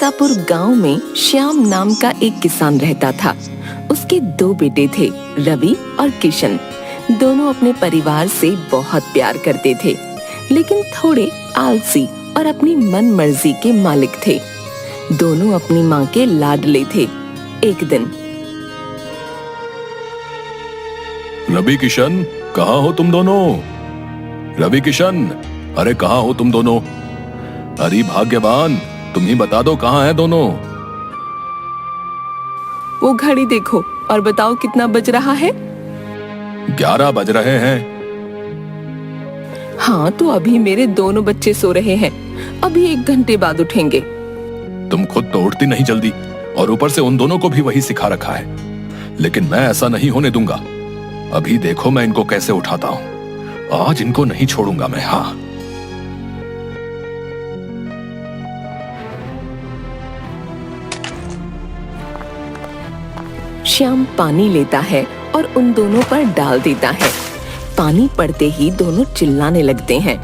आसापुर गांव में श्याम नाम का एक किसान रहता था। उसके 2 बेटे थे, रवि और किशन। दोनों अपने परिवार से बहुत प्यार करते थे, लेकिन थोड़े आलसी और अपनी मन मर्जी के मालिक थे। दोनों अपनी माँ के लाडले थे। एक दिन, रवि किशन, कहाँ हो तुम दोनों? रवि किशन, अरे कहाँ हो तुम दोनों? अरे भाग्यवान, तुम ही बता दो कहाँ हैं दोनों? वो घड़ी देखो और बताओ कितना बज रहा है? 11 बज रहे हैं। हाँ, तो अभी मेरे दोनों बच्चे सो रहे हैं। अभी 1 घंटे बाद उठेंगे। तुम खुद तो उठती नहीं जल्दी, और ऊपर से उन दोनों को भी वही सिखा रखा है। लेकिन मैं ऐसा नहीं होने दूंगा। अभी देखो मैं इनको कैसे उठाता हूँ। आज इनको नहीं छोड़ूंगा मैं। हाँ, श्याम पानी लेता है और उन दोनों पर डाल देता है। पानी पड़ते ही दोनों चिल्लाने लगते हैं।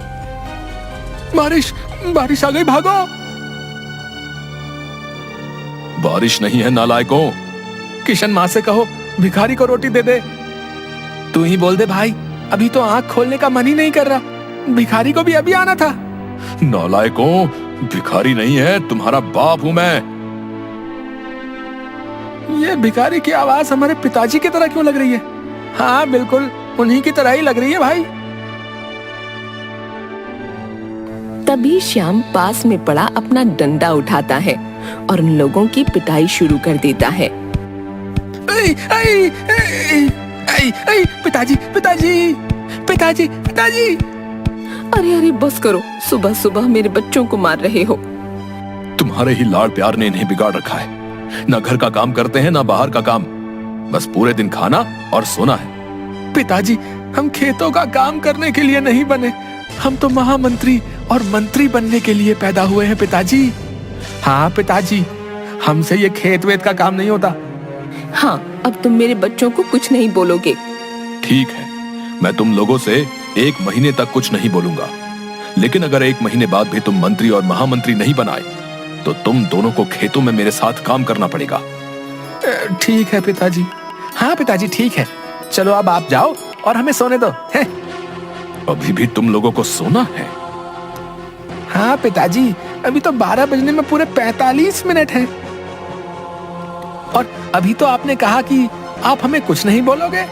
बारिश, बारिश आ गई, भागो! बारिश नहीं है नालायकों। किशन, माँ से कहो भिखारी को रोटी दे दे। तू ही बोल दे भाई, अभी तो आंख खोलने का मन ही नहीं कर रहा। भिखारी को भी अभी आना था। नालायकों, भिखारी नहीं है, तुम्हारा बाप हूं मैं। ये भिखारी की आवाज हमारे पिताजी की तरह क्यों लग रही है? हाँ, बिल्कुल उन्हीं की तरह ही लग रही है भाई। तभी श्याम पास में पड़ा अपना डंडा उठाता है और उन लोगों की पिटाई शुरू कर देता है। ऐ, ऐ, ऐ, ऐ, ऐ, पिताजी, पिताजी, पिताजी, पिताजी! अरे अरे बस करो, सुबह सुबह मेरे बच्चों को मार रहे हो। तुम्हारे ही लाड़ प्यार ने इन्हें बिगाड़ रखा है। ना घर का काम करते हैं, ना बाहर का काम। बस पूरे दिन खाना और सोना है। पिताजी, हम खेतों का काम करने के लिए नहीं बने। हम तो महामंत्री और मंत्री बनने के लिए पैदा हुए हैं पिताजी। हाँ पिताजी, हमसे ये खेत वेत का काम नहीं होता। हाँ, अब तुम मेरे बच्चों को कुछ नहीं बोलोगे। ठीक है, मैं तुम लोगों से 1 महीने तक कुछ नहीं बोलूंगा। लेकिन अगर 1 महीने बाद भी तुम मंत्री और महामंत्री नहीं बनाए, तो तुम दोनों को खेतों में मेरे साथ काम करना पड़ेगा। ठीक है पिताजी। हाँ पिताजी, ठीक है। चलो अब आप जाओ और हमें सोने दो। है? अभी भी तुम लोगों को सोना है? हाँ पिताजी, अभी तो 12 बजने में पूरे 45 मिनट हैं। और अभी तो आपने कहा कि आप हमें कुछ नहीं बोलोगे।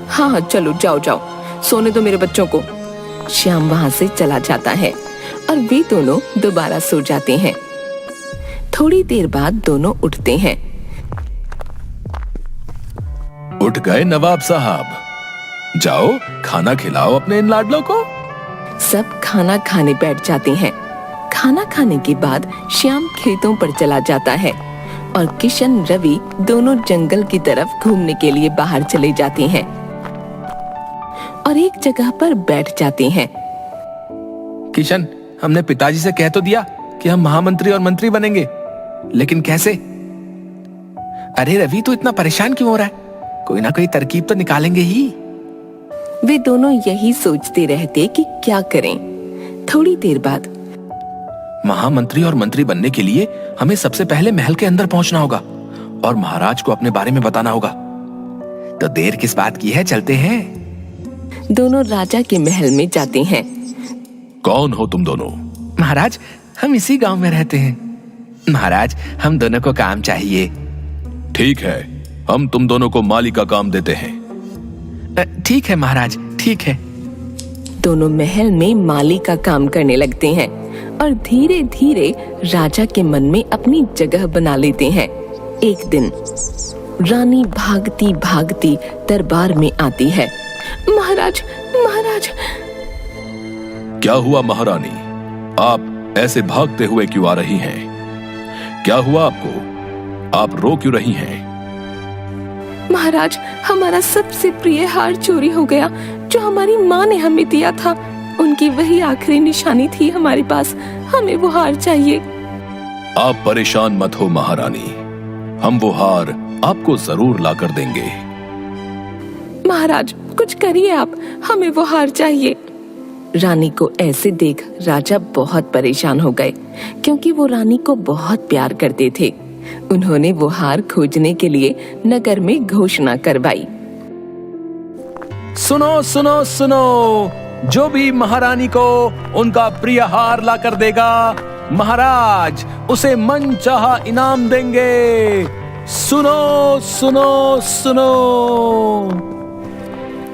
हाँ, चलो जाओ जाओ, सोने दो मेरे बच्चों को। श्याम वहाँ से चला जाता है और वे दोनों दोबारा सो जाते हैं। थोड़ी देर बाद दोनों उठते हैं। उठ गए नवाब साहब? जाओ खाना खिलाओ अपने इन लाडलों को। सब खाना खाने बैठ जाते हैं। खाना खाने के बाद श्याम खेतों पर चला जाता है और किशन, रवि दोनों जंगल की तरफ घूमने के लिए बाहर चले जाते हैं और एक जगह पर बैठ जाते हैं। किशन, हमने पिताजी से कह तो दिया कि हम महामंत्री और मंत्री बनेंगे, लेकिन कैसे? अरे रवि, तू इतना परेशान क्यों हो रहा है? कोई ना कोई तरकीब तो निकालेंगे ही। वे दोनों यही सोचते रहते कि क्या करें। थोड़ी देर बाद, महामंत्री और मंत्री बनने के लिए हमें सबसे पहले महल के अंदर पहुंचना होगा और महाराज को अपने बारे में बताना होगा। तो देर किस बात की है, चलते हैं। दोनों राजा के महल में जाते हैं। कौन हो तुम दोनों? महाराज, हम इसी गांव में रहते हैं। महाराज, हम दोनों को काम चाहिए। ठीक है, हम तुम दोनों को माली का काम देते हैं। ठीक है महाराज, ठीक है। दोनों महल में माली का काम करने लगते हैं और धीरे धीरे राजा के मन में अपनी जगह बना लेते हैं। एक दिन रानी भागती भागती दरबार में आती है। महाराज, महाराज! क्या हुआ महारानी? आप ऐसे भागते हुए क्यों आ रही हैं? क्या हुआ आपको? आप रो क्यों रही हैं? महाराज, हमारा सबसे प्रिय हार चोरी हो गया, जो हमारी माँ ने हमें दिया था। उनकी वही आखिरी निशानी थी हमारे पास। हमें वो हार चाहिए। आप परेशान मत हो महारानी, हम वो हार आपको जरूर ला कर देंगे। महाराज, कुछ करिए आप, हमें वो हार चाहिए। रानी को ऐसे देख राजा बहुत परेशान हो गए, क्योंकि वो रानी को बहुत प्यार करते थे। उन्होंने वो हार खोजने के लिए नगर में घोषणा करवाई। सुनो सुनो सुनो, जो भी महारानी को उनका प्रिय हार ला कर देगा, महाराज उसे मनचाहा इनाम देंगे। सुनो सुनो सुनो।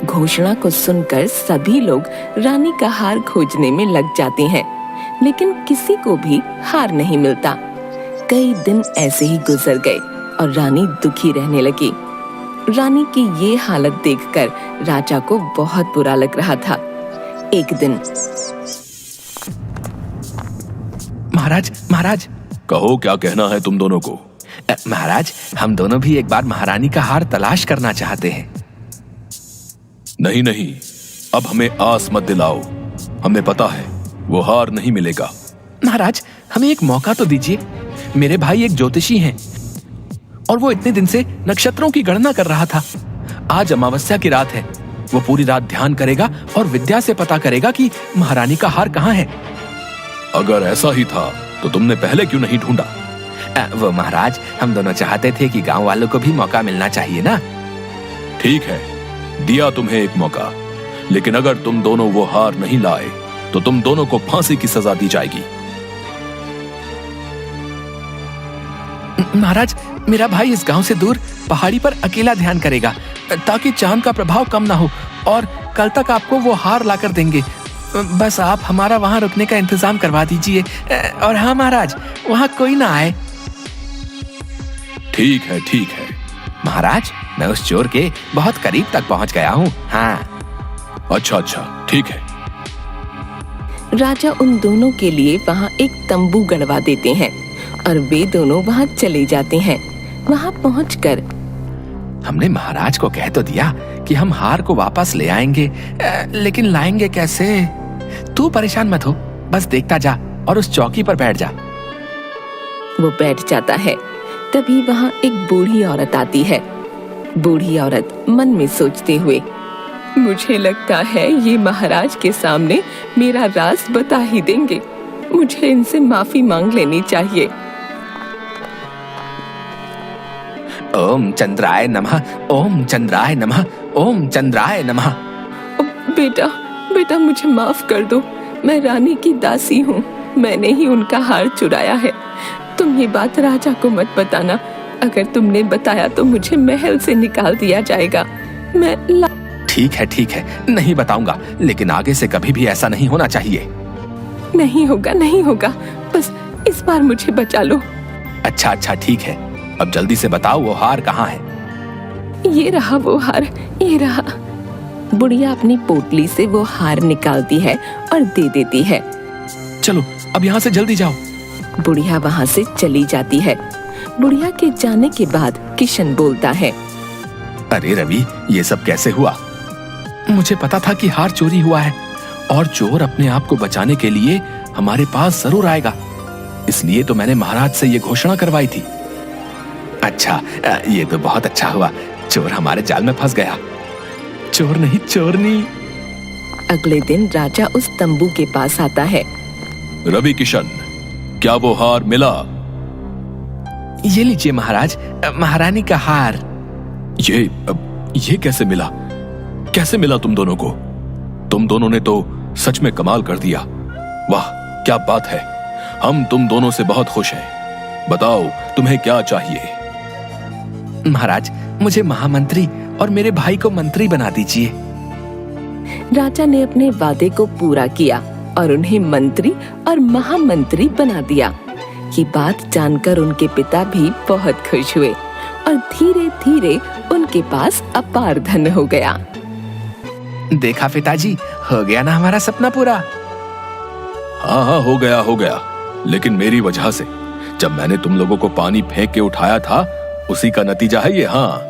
घोषणा को सुनकर सभी लोग रानी का हार खोजने में लग जाते हैं, लेकिन किसी को भी हार नहीं मिलता। कई दिन ऐसे ही गुजर गए और रानी दुखी रहने लगी। रानी की ये हालत देखकर राजा को बहुत बुरा लग रहा था। एक दिन, महाराज महाराज। कहो, क्या कहना है तुम दोनों को? महाराज, हम दोनों भी एक बार महारानी का हार तलाश करना चाहते हैं। नहीं नहीं, अब हमें आस मत दिलाओ। हमें पता है वो हार नहीं मिलेगा। महाराज, हमें एक मौका तो दीजिए। मेरे भाई एक ज्योतिषी हैं और वो इतने दिन से नक्षत्रों की गणना कर रहा था। आज अमावस्या की रात है। वो पूरी रात ध्यान करेगा और विद्या से पता करेगा कि महारानी का हार कहाँ है। अगर ऐसा ही था तो तुमने पहले क्यों नहीं ढूंढा? वो महाराज, हम दोनों चाहते थे कि गांव वालों को भी मौका मिलना चाहिए ना। ठीक है, दिया तुम्हें एक मौका, लेकिन अगर तुम दोनों वो हार नहीं लाए तो तुम दोनों को फांसी की सजा दी जाएगी। महाराज, मेरा भाई इस गांव से दूर पहाड़ी पर अकेला ध्यान करेगा ताकि चांद का प्रभाव कम ना हो, और कल तक आपको वो हार लाकर देंगे। बस आप हमारा वहां रुकने का इंतजाम करवा दीजिए। और हाँ महाराज, वहां कोई ना आए। ठीक है ठीक है। महाराज, मैं उस चोर के बहुत करीब तक पहुंच गया हूँ। हाँ। अच्छा अच्छा, ठीक है। राजा उन दोनों के लिए वहाँ एक तंबू गड़वा देते हैं और वे दोनों वहाँ चले जाते हैं। वहाँ पहुंचकर हमने महाराज को कह तो दिया कि हम हार को वापस ले आएंगे, लेकिन लाएंगे कैसे? तू परेशान मत हो, बस देखता जा और उस चौकी पर बैठ जा। वो बैठ जाता है। तभी वहाँ एक बूढ़ी औरत आती है। बूढ़ी औरत मन में सोचते हुए, मुझे लगता है ये महाराज के सामने मेरा राज बता ही देंगे। मुझे इनसे माफी मांग लेनी चाहिए। ओम चंद्राय नमः, ओम चंद्राय नमः, ओम चंद्राय नमः। बेटा बेटा, मुझे माफ कर दो। मैं रानी की दासी हूँ। मैंने ही उनका हार चुराया है। तुम ये बात राजा को मत बताना। अगर तुमने बताया तो मुझे महल से निकाल दिया जाएगा। ठीक है, नहीं बताऊंगा, लेकिन आगे से कभी भी ऐसा नहीं होना चाहिए। नहीं होगा। बस इस बार मुझे बचा लो। अच्छा, ठीक है। अब जल्दी से बताओ वो हार कहाँ है? ये रहा वो हार, ये रहा। बुढ़िया अपनी पोटली से वो हार निकालती है और दे देती है। चलो अब यहाँ से जल्दी जाओ। बुढ़िया वहाँ से चली जाती है। बुढ़िया के जाने के बाद किशन बोलता है, अरे रवि, ये सब कैसे हुआ? मुझे पता था कि हार चोरी हुआ है और चोर अपने आप को बचाने के लिए हमारे पास जरूर आएगा, इसलिए तो मैंने महाराज से ये घोषणा करवाई थी। अच्छा, ये तो बहुत अच्छा हुआ। चोर हमारे जाल में फंस गया। चोर नहीं, चोरनी। अगले दिन राजा उस तंबू के पास आता है। रवि किशन, क्या वो हार मिला? ये लीजिए महाराज, महारानी का हार। ये कैसे मिला? कैसे मिला तुम दोनों को? तुम दोनों ने तो सच में कमाल कर दिया। वाह, क्या बात है। हम तुम दोनों से बहुत खुश हैं। बताओ तुम्हें क्या चाहिए? महाराज, मुझे महामंत्री और मेरे भाई को मंत्री बना दीजिए। राजा ने अपने वादे को पूरा किया और उन्हें मंत्री और महामंत्री बना दिया। ये बात जानकर उनके पिता भी बहुत खुश हुए और धीरे धीरे उनके पास अपार धन हो गया। देखा पिताजी, हो गया ना हमारा सपना पूरा। हाँ, हो गया, लेकिन मेरी वजह से। जब मैंने तुम लोगों को पानी फेंक के उठाया था, उसी का नतीजा है ये। हाँ।